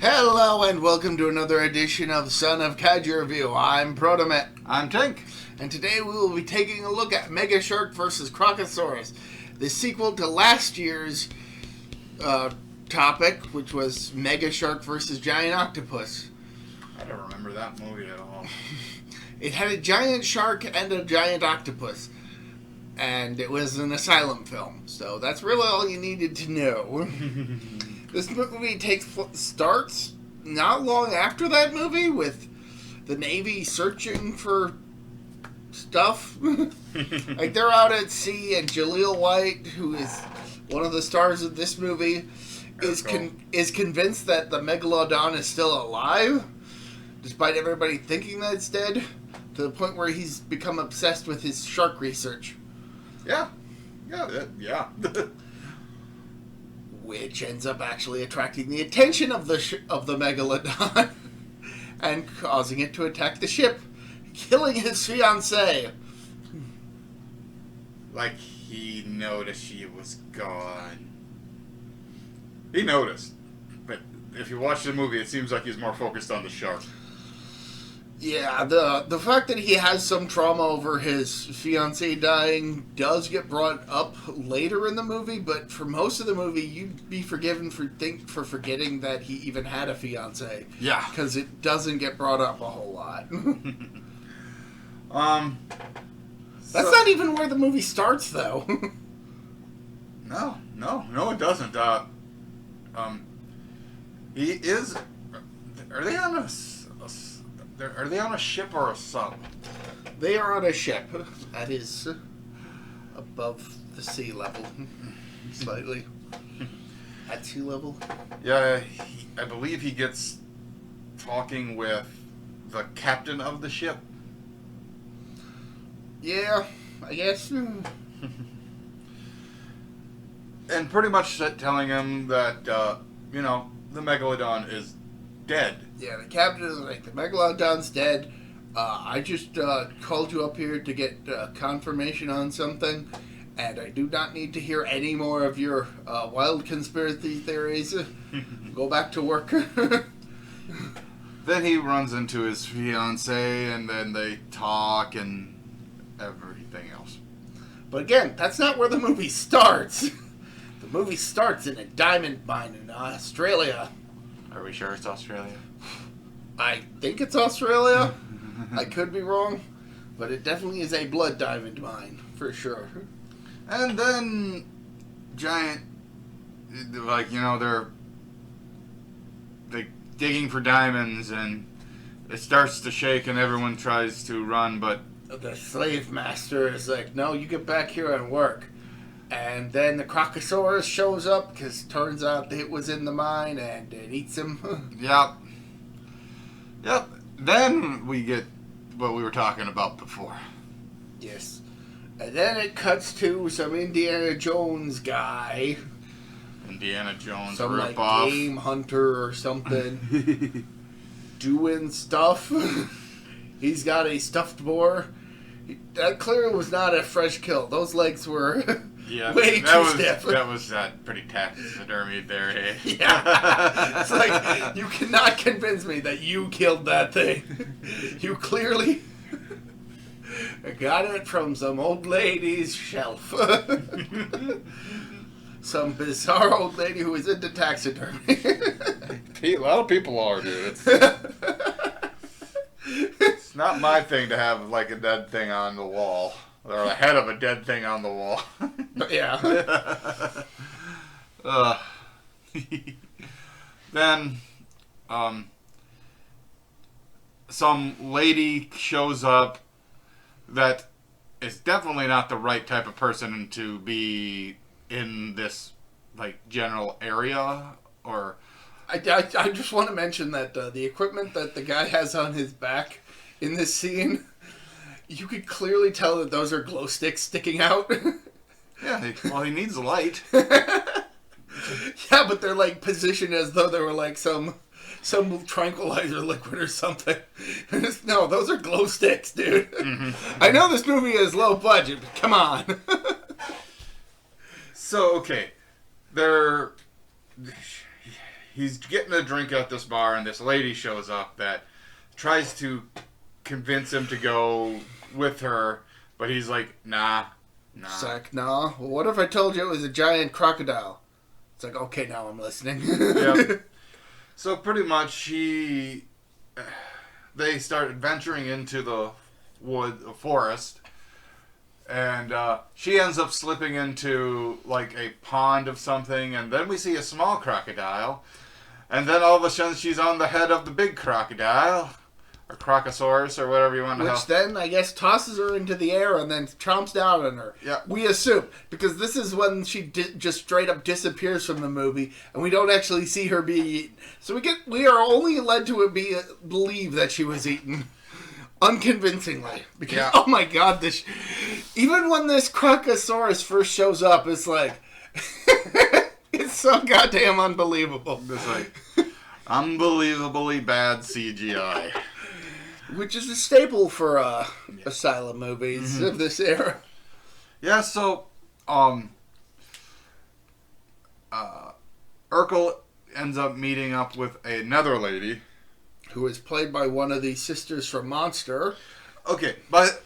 Hello and welcome to another edition of Son of Kaiju Review. I'm Protomet. I'm Tink. And today we will be taking a look at Mega Shark vs. Crocosaurus, the sequel to last year's topic, which was Mega Shark vs. Giant Octopus. I don't remember that movie at all. It had a giant shark and a giant octopus, and it was an asylum film, so that's really all you needed to know. This movie starts not long after that movie with the Navy searching for stuff. Like, they're out at sea, and Jaleel White, who is one of the stars of this movie, is convinced that the Megalodon is still alive, despite everybody thinking that it's dead, to the point where he's become obsessed with his shark research. Yeah. Which ends up actually attracting the attention of the Megalodon and causing it to attack the ship, killing his fiancée. Like, he noticed she was gone. He noticed. But if you watch the movie, it seems like he's more focused on the shark. Yeah, the fact that he has some trauma over his fiancée dying does get brought up later in the movie, but for most of the movie, you'd be forgiven for forgetting that he even had a fiancée. Yeah. Because it doesn't get brought up a whole lot. That's not even where the movie starts, though. No, it doesn't. He is... Are they on a ship or a sub? They are on a ship that is above the sea level, slightly. At sea level? Yeah, I believe he gets talking with the captain of the ship. Yeah, I guess. And pretty much telling him that, the Megalodon is dead. Yeah, the captain is like, the Megalodon's dead. I just called you up here to get confirmation on something, and I do not need to hear any more of your wild conspiracy theories. Go back to work. Then he runs into his fiancée, and then they talk and everything else. But again, that's not where the movie starts. The movie starts in a diamond mine in Australia. Are we sure it's Australia? I think it's Australia. I could be wrong, but it definitely is a blood diamond mine, for sure. And then giant, they're digging for diamonds, and it starts to shake, and everyone tries to run, but the slave master is like, no, you get back here and work. And then the Crocosaurus shows up, because turns out it was in the mine, and it eats him. Yep. Then we get what we were talking about before. Yes. And then it cuts to some Indiana Jones guy. Indiana Jones some ripoff. Game hunter or something. Doing stuff. He's got a stuffed boar. That clearly was not a fresh kill. Those legs were way too stiff. That was pretty taxidermied there, hey? Yeah. It's like, you cannot convince me that you killed that thing. You clearly got it from some old lady's shelf. Some bizarre old lady who is into taxidermy. A lot of people are, dude. It's not my thing to have, like, a dead thing on the wall. Or the head of a dead thing on the wall. Yeah. Then, some lady shows up that is definitely not the right type of person to be in this, like, general area, or... I just want to mention that the equipment that the guy has on his back in this scene, you could clearly tell that those are glow sticks sticking out. Yeah, he needs a light. Yeah, but they're like positioned as though they were like some tranquilizer liquid or something. No, those are glow sticks, dude. Mm-hmm. I know this movie is low budget, but come on. So, okay. he's getting a drink at this bar, and this lady shows up that tries to convince him to go with her, but he's like, nah. It's like, nah. Well, what if I told you it was a giant crocodile? It's like, okay, now I'm listening. Yep. So pretty much they start adventuring into the forest, and she ends up slipping into like a pond of something, and then we see a small crocodile, and then all of a sudden she's on the head of the big crocodile, or Crocosaurus, or whatever you want to Which then, I guess, tosses her into the air and then chomps down on her. Yeah. We assume. Because this is when she just straight up disappears from the movie, and we don't actually see her being eaten. So we are only led to believe that she was eaten. Unconvincingly. Because, Yeah. oh my god, even when this Crocosaurus first shows up, it's like... it's so goddamn unbelievable. It's like unbelievably bad CGI. Which is a staple for asylum movies of this era. Yeah, so Urkel ends up meeting up with another lady. Who is played by one of the sisters from Monster. Okay, but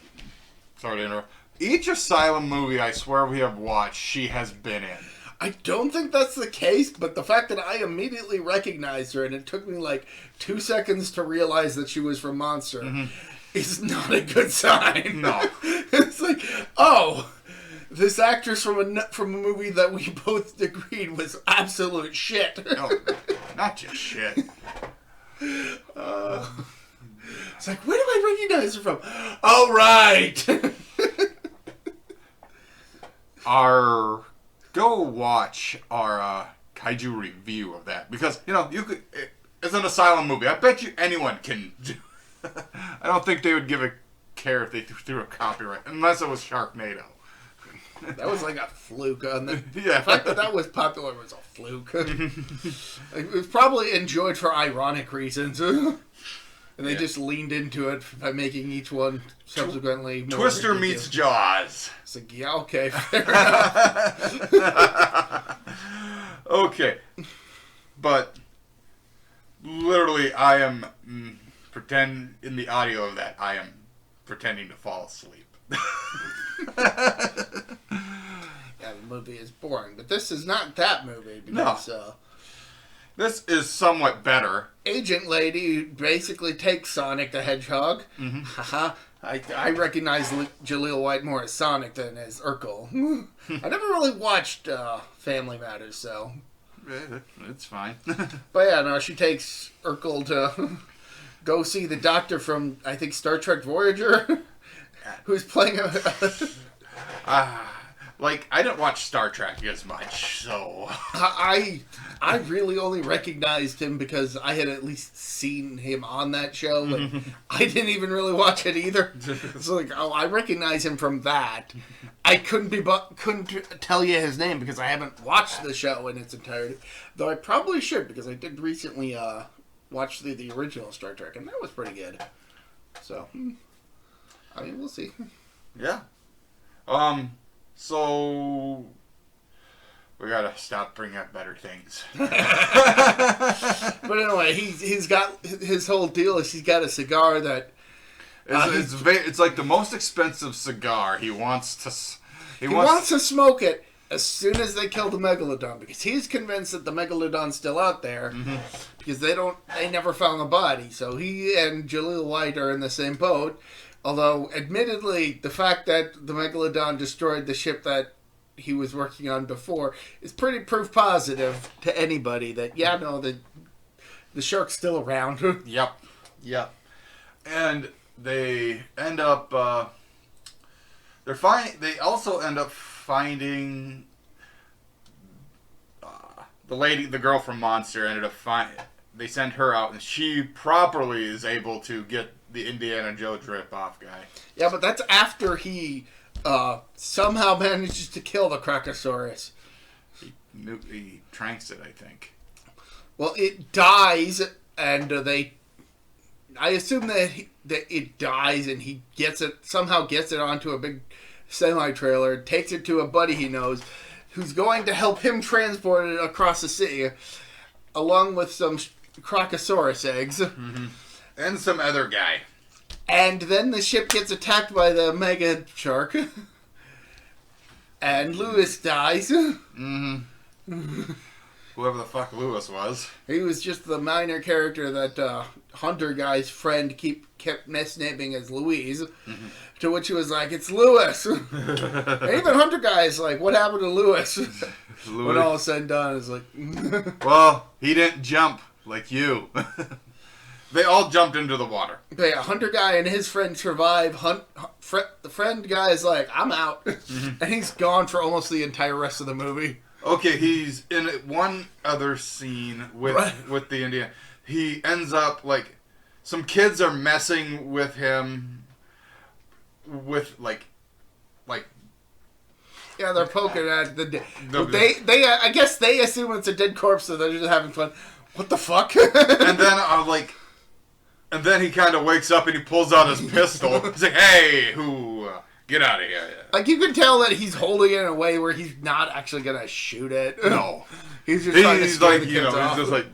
sorry to interrupt. Each asylum movie I swear we have watched, she has been in. I don't think that's the case, but the fact that I immediately recognized her and it took me like 2 seconds to realize that she was from Monster is not a good sign. No. It's like, oh, this actress from a movie that we both agreed was absolute shit. No, not just shit. It's like, where do I recognize her from? Oh, right. Go watch our Kaiju review of that, because you could. It's an asylum movie. I bet you anyone can do. I don't think they would give a care if they threw a copyright, unless it was Sharknado. That was like a fluke on the. Yeah. The fact that was popular was a fluke. It was probably enjoyed for ironic reasons. And they just leaned into it by making each one subsequently more Twister ridiculous. meets Jaws. It's like, yeah, okay, fair enough. Okay. But literally, I am in the audio of that, I am pretending to fall asleep. Yeah, the movie is boring, but this is not that movie because This is somewhat better. Agent Lady basically takes Sonic the Hedgehog. Haha. I recognize Jaleel White more as Sonic than as Urkel. I never really watched Family Matters, so. It's fine. But yeah, no, she takes Urkel to go see the doctor from, I think, Star Trek Voyager, who's playing I didn't watch Star Trek as much, so... I really only recognized him because I had at least seen him on that show, and I didn't even really watch it either. It's like, oh, I recognize him from that. I couldn't tell you his name because I haven't watched the show in its entirety, though I probably should because I did recently watch the original Star Trek, and that was pretty good. So, I mean, we'll see. Yeah. So we gotta stop bringing up better things. But anyway, he's got his whole deal is he's got a cigar that it's like the most expensive cigar. He wants to smoke it as soon as they kill the megalodon because he's convinced that the megalodon's still out there because they never found the body. So he and Jaleel White are in the same boat. Although, admittedly, the fact that the Megalodon destroyed the ship that he was working on before is pretty proof positive to anybody that, the shark's still around. Yep. And they end up, they also end up finding, the girl from Monster ended up they send her out, and she properly is able to get the Indiana Jones rip-off guy. Yeah, but that's after he somehow manages to kill the Crocosaurus. He tranks it, I think. Well, it dies, and I assume that it dies, and he somehow gets it onto a big semi-trailer, takes it to a buddy he knows, who's going to help him transport it across the sea. along with some Crocosaurus eggs. Mm-hmm. And some other guy. And then the ship gets attacked by the mega shark. And Lewis dies. Mm-hmm. Whoever the fuck Lewis was. He was just the minor character that Hunter guy's friend kept misnaming as Louise. Mm-hmm. To which he was like, it's Lewis. And even Hunter guy's like, what happened to Lewis? When all is said and done, it's like... Well, he didn't jump like you. They all jumped into the water. But yeah, Hunter guy and his friend survive. The friend guy is like, I'm out. Mm-hmm. And he's gone for almost the entire rest of the movie. Okay, he's in one other scene with the Indian. He ends up, like, some kids are messing with him with, like... Yeah, they're poking at the... They I guess they assume it's a dead corpse, so they're just having fun. What the fuck? And then, and then he kind of wakes up and he pulls out his pistol. He's like, hey, get out of here. Like, you can tell that he's holding it in a way where he's not actually going to shoot it. No. He's just trying to scare the kids off. He's just like,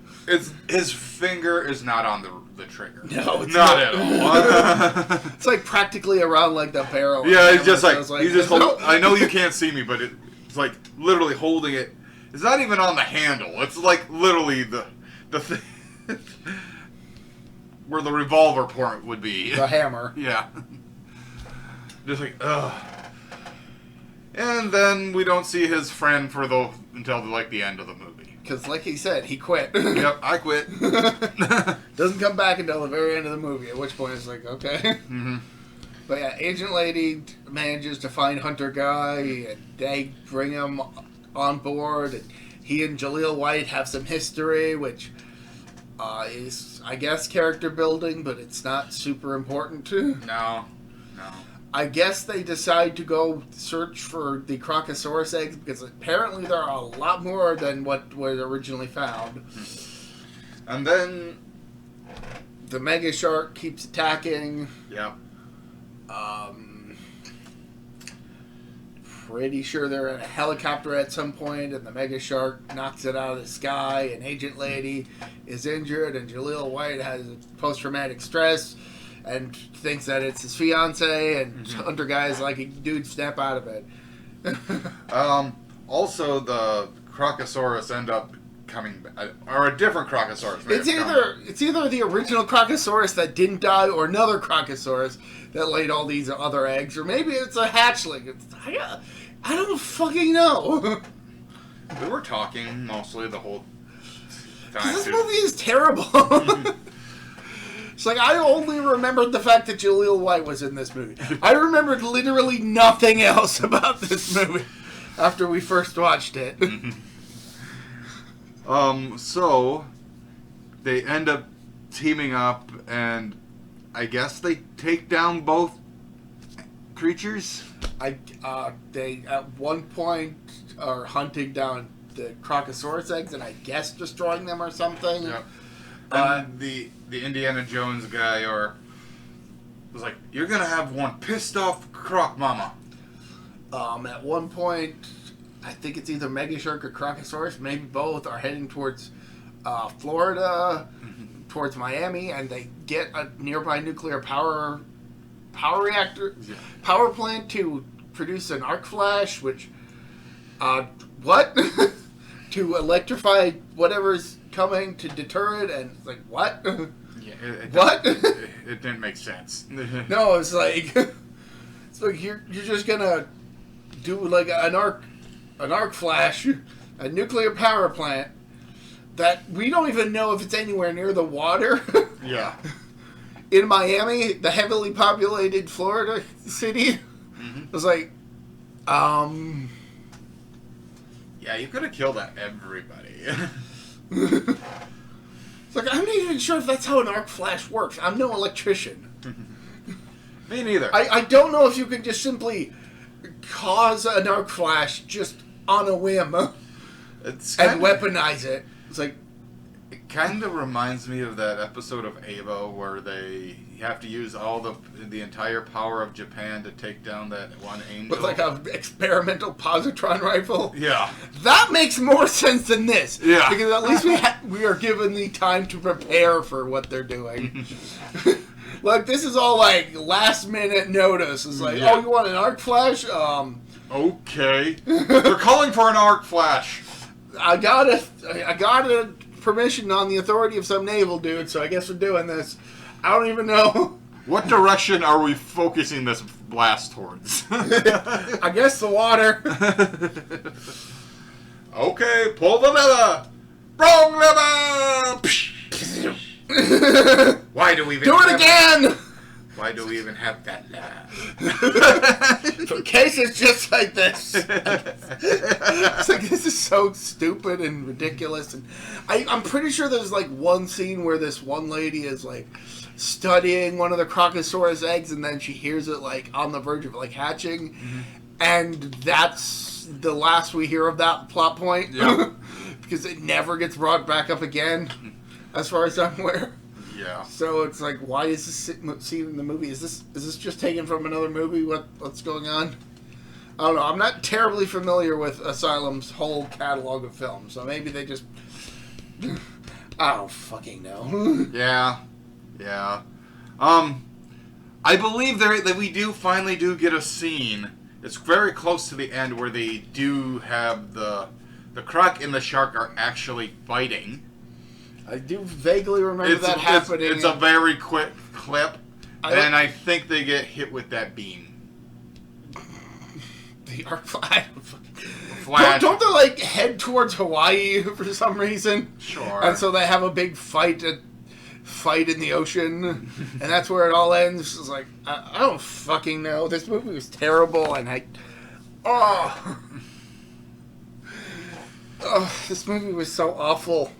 his finger is not on the trigger. No, it's not at all. It's like practically around, like, the barrel. Yeah, he's just like, he's just I know you can't see me, but it's like literally holding it. It's not even on the handle. It's like literally the thing where the revolver point would be. The hammer. Yeah. Just like, ugh. And then we don't see his friend until the end of the movie. Because, like he said, he quit. Yep, I quit. Doesn't come back until the very end of the movie, at which point it's like, okay. Mm-hmm. But yeah, Agent Lady manages to find Hunter Guy, and they bring him on board, and he and Jaleel White have some history, which is, I guess, character building, but it's not super important. No. I guess they decide to go search for the Crocosaurus eggs because apparently there are a lot more than what was originally found. And then the mega shark keeps attacking. Yeah. Pretty sure they're in a helicopter at some point, and the mega shark knocks it out of the sky, and Agent Lady is injured, and Jaleel White has post-traumatic stress and thinks that it's his fiance, and Hunter guy is like, dude, snap out of it. Also, the Crocosaurus end up coming back, or a different Crocosaurus. It's either the original Crocosaurus that didn't die, or another Crocosaurus that laid all these other eggs, or maybe it's a hatchling. I don't fucking know. We were talking mostly the whole time. This movie is terrible. It's like, I only remembered the fact that Jaleel White was in this movie. I remembered literally nothing else about this movie after we first watched it. So they end up teaming up, and I guess they take down both creatures. They at one point are hunting down the Crocosaurus eggs, and I guess destroying them or something. Yep. And the Indiana Jones guy was like, "You're gonna have one pissed off croc mama." At one point, I think it's either Mega Shark or Crocosaurus, maybe both, are heading towards Florida, towards Miami, and they get a nearby nuclear power reactor, power plant to produce an arc flash, which, what? To electrify whatever's coming to deter it, and it's like, what? Yeah, what? It didn't make sense. No, it's like you're just gonna do like an arc flash, a nuclear power plant that we don't even know if it's anywhere near the water. Yeah. In Miami, the heavily populated Florida city. It was like, yeah, you could have killed everybody. It's like, I'm not even sure if that's how an arc flash works. I'm no electrician. Me neither. I don't know if you can just simply cause an arc flash just on a whim and weaponize it. It's like, It kind of reminds me of that episode of Ava where they have to use all the entire power of Japan to take down that one angel. With like an experimental positron rifle? Yeah. That makes more sense than this. Yeah. Because at least we are given the time to prepare for what they're doing. Like, this is all like last minute notice. It's like, oh, you want an arc flash? Okay. They're calling for an arc flash. I got a permission on the authority of some naval dude, so I guess we're doing this. I don't even know. What direction are we focusing this blast towards? I guess the water. Okay, pull the lever. Wrong lever. Why do we even do it again? Why do we even have that lever? In case it's just like this. It's like, this is so stupid and ridiculous. And I'm pretty sure there's like one scene where this one lady is like studying one of the Crocosaurus eggs, and then she hears it like on the verge of like hatching, and that's the last we hear of that plot point. Yep. Because it never gets brought back up again, as far as I'm aware. Yeah. So it's like, why is this scene in the movie? Is this just taken from another movie? What's going on? I don't know. I'm not terribly familiar with Asylum's whole catalog of films, so maybe they just I don't fucking know. Yeah. I believe that we finally get a scene. It's very close to the end where they do have the croc and the shark are actually fighting. I do vaguely remember that happening. It's a very quick clip, and I think they get hit with that beam. The arc flash. Flash. Don't they like head towards Hawaii for some reason? Sure. And so they have a big fight in the ocean, and that's where it all ends. It's like, I don't fucking know. This movie was terrible, and this movie was so awful.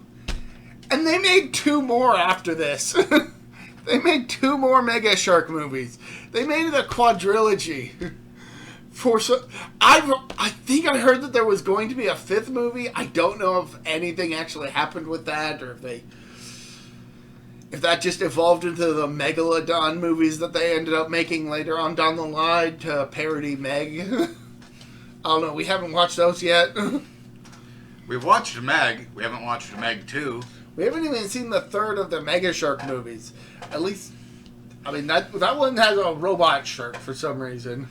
And they made 2 more after this. They made 2 more Mega Shark movies. They made it a quadrilogy. I think I heard that there was going to be a 5th movie. I don't know if anything actually happened with that, or if that just evolved into the Megalodon movies that they ended up making later on down the line to parody Meg. I don't know. We haven't watched those yet. We've watched Meg. We haven't watched Meg 2. We haven't even seen the 3rd of the Mega Shark movies. At least, I mean, that one has a robot shark for some reason.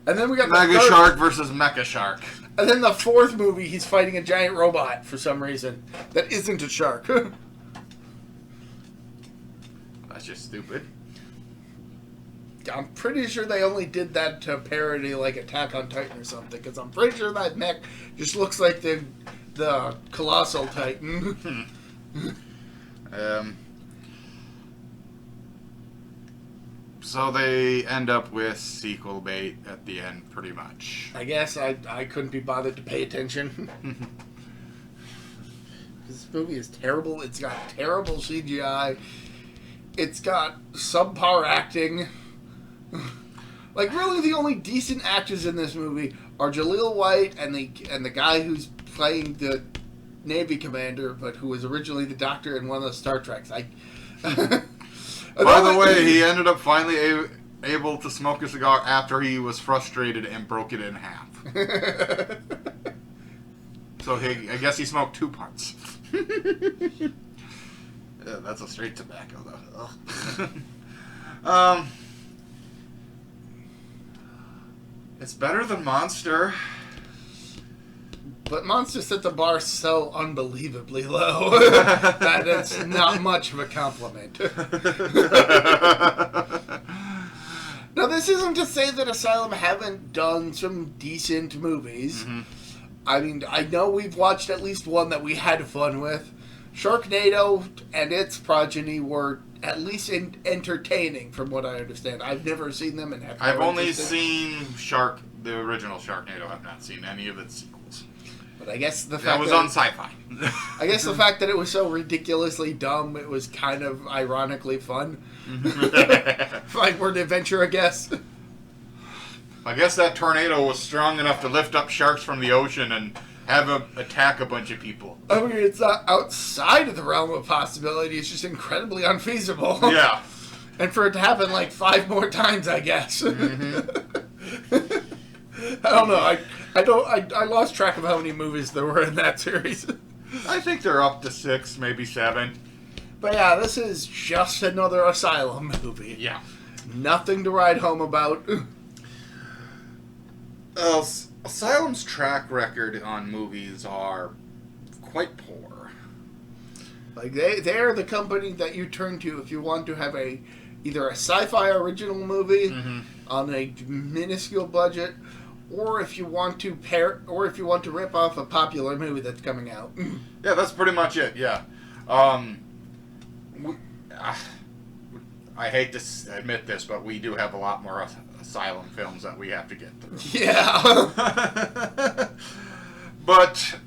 And then we got Mega Shark versus Mecha Shark. And then the 4th movie, he's fighting a giant robot for some reason that isn't a shark. That's just stupid. I'm pretty sure they only did that to parody like Attack on Titan or something, because I'm pretty sure that mech just looks like the Colossal Titan. So they end up with sequel bait at the end, pretty much. I guess I couldn't be bothered to pay attention. This movie is terrible. It's got terrible CGI. It's got subpar acting. Like, really, the only decent actors in this movie are Jaleel White and the guy who's playing the Navy commander, but who was originally the Doctor in one of the Star Treks. By the way, he ended up finally able to smoke a cigar after he was frustrated and broke it in half. So I guess he smoked 2 parts. Yeah, that's a straight tobacco, though. It's better than Monster. But Monster set the bar so unbelievably low that it's not much of a compliment. Now, this isn't to say that Asylum haven't done some decent movies. Mm-hmm. I mean, I know we've watched at least one that we had fun with. Sharknado and its progeny were at least entertaining, from what I understand. I've never seen them, and I've only seen the original Sharknado. I've not seen any of its sequels. But I guess the fact that was on Sci-Fi. I guess the fact that it was so ridiculously dumb, it was kind of ironically fun. Like Word Adventure, I guess. I guess that tornado was strong enough to lift up sharks from the ocean and have him attack a bunch of people. I mean, it's not outside of the realm of possibility. It's just incredibly unfeasible. Yeah. And for it to happen like 5 more times, I guess. I don't know. I lost track of how many movies there were in that series. I think they're up to 6, maybe 7. But yeah, this is just another Asylum movie. Yeah. Nothing to write home about. Asylum's track record on movies are quite poor. Like they're the company that you turn to if you want to have either a sci-fi original movie on a minuscule budget, or if you want to rip off a popular movie that's coming out. Yeah, that's pretty much it. Yeah. I hate to admit this, but we do have a lot more Asylum films that we have to get through. Yeah. But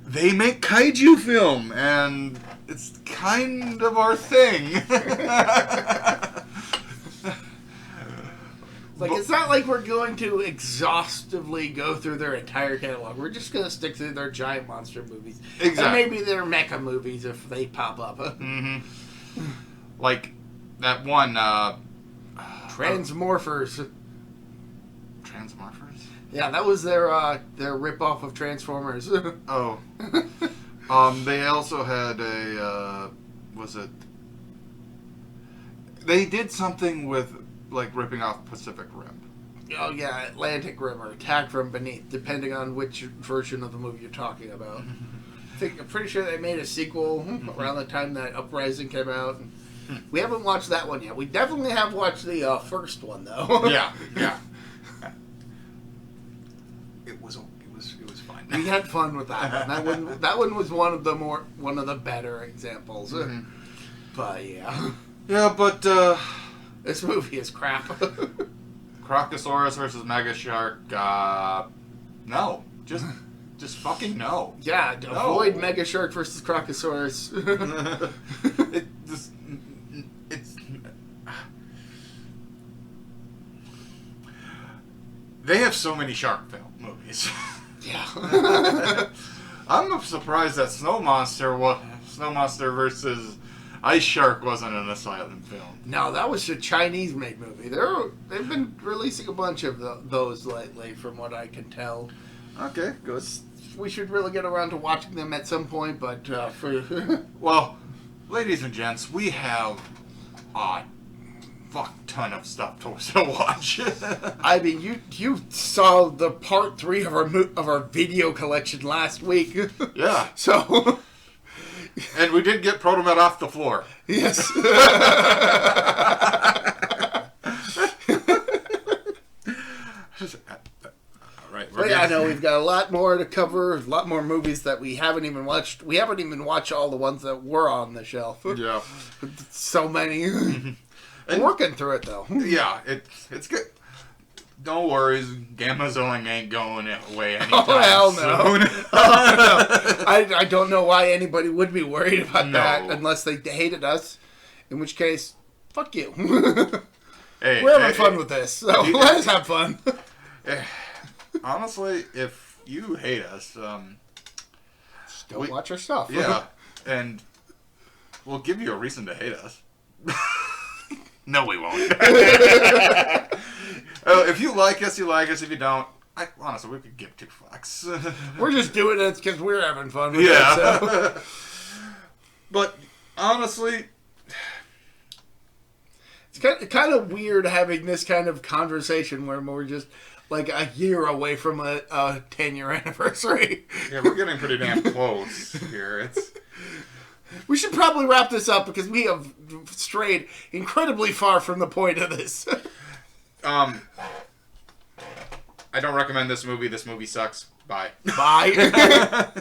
they make kaiju film, and it's kind of our thing. It's not like we're going to exhaustively go through their entire catalog. We're just going to stick through their giant monster movies. Exactly. And maybe their mecha movies if they pop up. Like that one... Transmorphers. Transmorphers? Yeah, that was their rip-off of Transformers. Oh. They also had a... was it... They did something with, like, ripping off Pacific Rim. Oh, yeah, Atlantic Rim or Attack from Beneath, depending on which version of the movie you're talking about. I'm pretty sure they made a sequel around the time that Uprising came out. We haven't watched that one yet. We definitely have watched the first one, though. Yeah. It was fun. We had fun with that one. That one was one of the better examples. But yeah. Yeah, but this movie is crap. Crocosaurus versus Mega Shark. No, just fucking no. Yeah, avoid Mega Shark versus Crocosaurus. They have so many shark film movies. Yeah. I'm surprised that Snow Monster versus Ice Shark wasn't an Asylum film. No, that was a Chinese-made movie. They've been releasing a bunch of those lately, from what I can tell. Okay, good. We should really get around to watching them at some point, but Well, ladies and gents, we have a fuck ton of stuff to watch. I mean, you saw the part 3 of our video collection last week. Yeah. So. And we did get Protomet off the floor. Yes. Right. But yeah, I know we've got a lot more to cover, a lot more movies that we haven't even watched. We haven't even watched all the ones that were on the shelf. Yeah. So many. I'm working through it, though. Yeah, it's good. No worries, Gamezillong ain't going away anytime soon. Oh, no. I don't know why anybody would be worried about that unless they hated us. In which case, fuck you. Hey, we're having fun with this, so let us have fun. Honestly, if you hate us, just don't watch our stuff. Yeah, and we'll give you a reason to hate us. No, we won't. If you like us, you like us. If you don't, honestly, we could give 2 fucks. We're just doing it because we're having fun with it. So. But honestly, it's kind of weird having this kind of conversation where we're just like a year away from a 10-year anniversary. Yeah, we're getting pretty damn close here. We should probably wrap this up because we have strayed incredibly far from the point of this. I don't recommend this movie. This movie sucks. Bye. Bye.